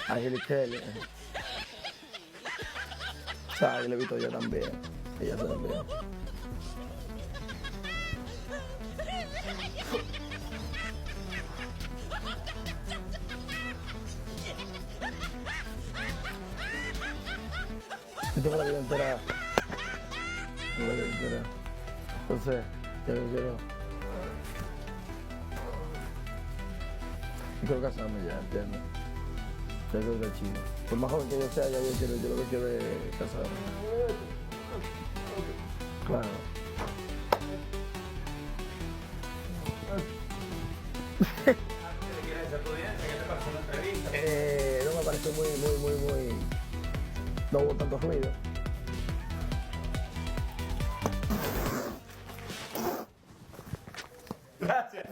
Angelique Kelly. ¿Sabes? Le he visto yo también. Ella también. Yo tengo la vida entera. Tengo la vida entera. Entonces, yo quiero. Yo quiero casarme ya, ¿entiendes? Yo creo que es chido. Por más joven que yo sea, ya yo lo que quiero es casarme. Claro. No me pareció muy. No hubo tanto ruido. Gracias.